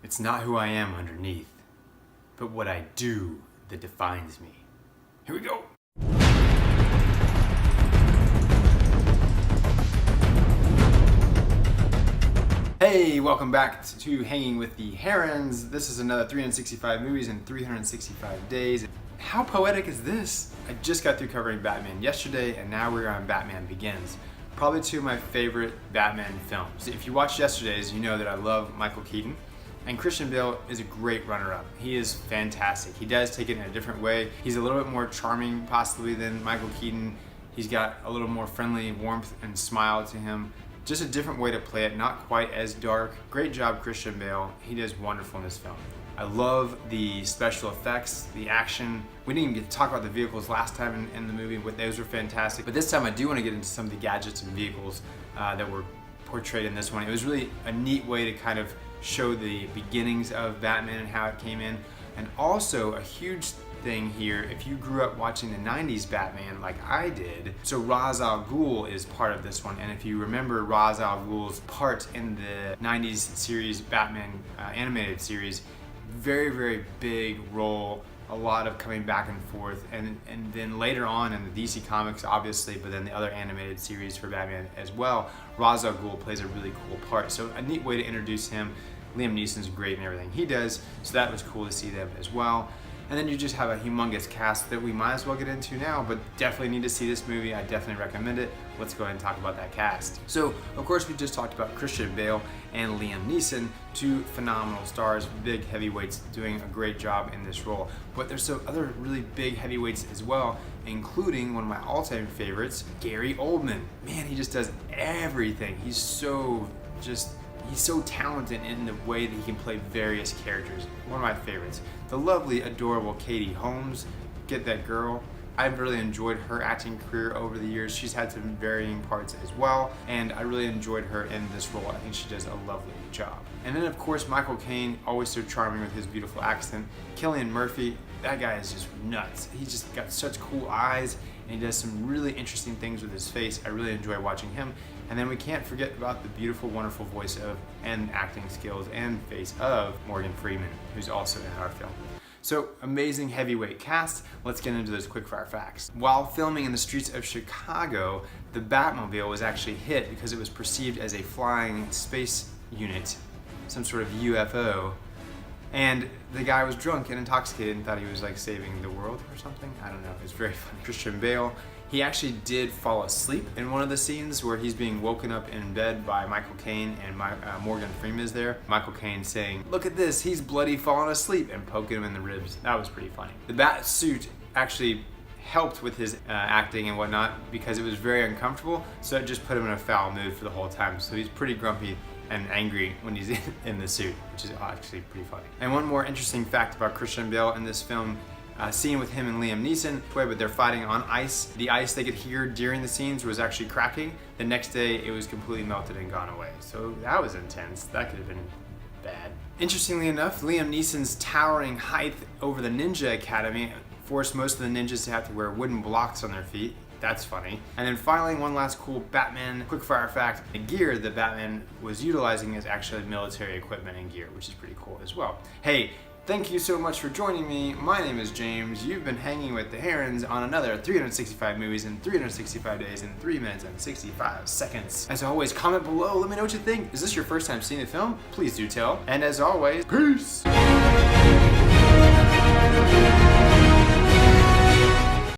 It's not who I am underneath, but what I do that defines me. Here we go. Hey, welcome back to Hanging with the Herons. This is another 365 movies in 365 days. How poetic is this? I just got through covering Batman yesterday, and now we're on Batman Begins. Probably two of my favorite Batman films. If you watched yesterday's, you know that I love Michael Keaton. And Christian Bale is a great runner-up. He is fantastic. He does take it in a different way. He's a little bit more charming possibly than Michael Keaton. He's got a little more friendly warmth and smile to him. Just a different way to play it, not quite as dark. Great job, Christian Bale. He does wonderful in this film. I love the special effects, the action. We didn't even get to talk about the vehicles last time in the movie, but those were fantastic. But this time I do want to get into some of the gadgets and vehicles that were portrayed in this one. It was really a neat way to kind of show the beginnings of Batman and how it came in. And also a huge thing here, if you grew up watching the 90s Batman like I did, so Ra's al Ghul is part of this one. And if you remember Ra's al Ghul's part in the 90s series, Batman animated series, very, very big role, a lot of coming back and forth, and then later on in the DC Comics obviously, but then the other animated series for Batman as well, Ra's al Ghul plays a really cool part. So a neat way to introduce him. Liam Neeson's great in everything he does, so that was cool to see them as well. And then you just have a humongous cast that we might as well get into now, but definitely need to see this movie. I definitely recommend it. Let's go ahead and talk about that cast. So, of course, we just talked about Christian Bale and Liam Neeson, two phenomenal stars, big heavyweights doing a great job in this role. But there's some other really big heavyweights as well, including one of my all-time favorites, Gary Oldman. Man, he just does everything. He's so talented in the way that he can play various characters. One of my favorites. The lovely, adorable Katie Holmes. Get that girl. I've really enjoyed her acting career over the years. She's had some varying parts as well, and I really enjoyed her in this role. I think she does a lovely job. And then of course Michael Caine, always so charming with his beautiful accent. Cillian Murphy, that guy is just nuts. He's just got such cool eyes, and he does some really interesting things with his face. I really enjoy watching him. And then we can't forget about the beautiful, wonderful voice of and acting skills and face of Morgan Freeman, who's also in our film. So, amazing heavyweight cast. Let's get into those quickfire facts. While filming in the streets of Chicago, the Batmobile was actually hit because it was perceived as a flying space unit, some sort of UFO. And the guy was drunk and intoxicated and thought he was like saving the world or something. I don't know, it was very funny. Christian Bale, he actually did fall asleep in one of the scenes where he's being woken up in bed by Michael Caine, and Morgan Freeman is there. Michael Caine saying, "Look at this, he's bloody falling asleep," and poking him in the ribs. That was pretty funny. The bat suit actually helped with his acting and whatnot because it was very uncomfortable, so it just put him in a foul mood for the whole time. So he's pretty grumpy and angry when he's in the suit, which is actually pretty funny. And one more interesting fact about Christian Bale in this film, scene with him and Liam Neeson, but they're fighting on ice. The ice they could hear during the scenes was actually cracking. The next day it was completely melted and gone away. So that was intense. That could have been bad. Interestingly enough, Liam Neeson's towering height over the Ninja Academy forced most of the ninjas to have to wear wooden blocks on their feet. That's funny. And then finally, one last cool Batman quickfire fact. The gear that Batman was utilizing is actually military equipment and gear, which is pretty cool as well. Hey, thank you so much for joining me. My name is James. You've been hanging with the Herons on another 365 movies in 365 days in 3 minutes and 65 seconds. As always, comment below. Let me know what you think. Is this your first time seeing the film? Please do tell. And as always, peace!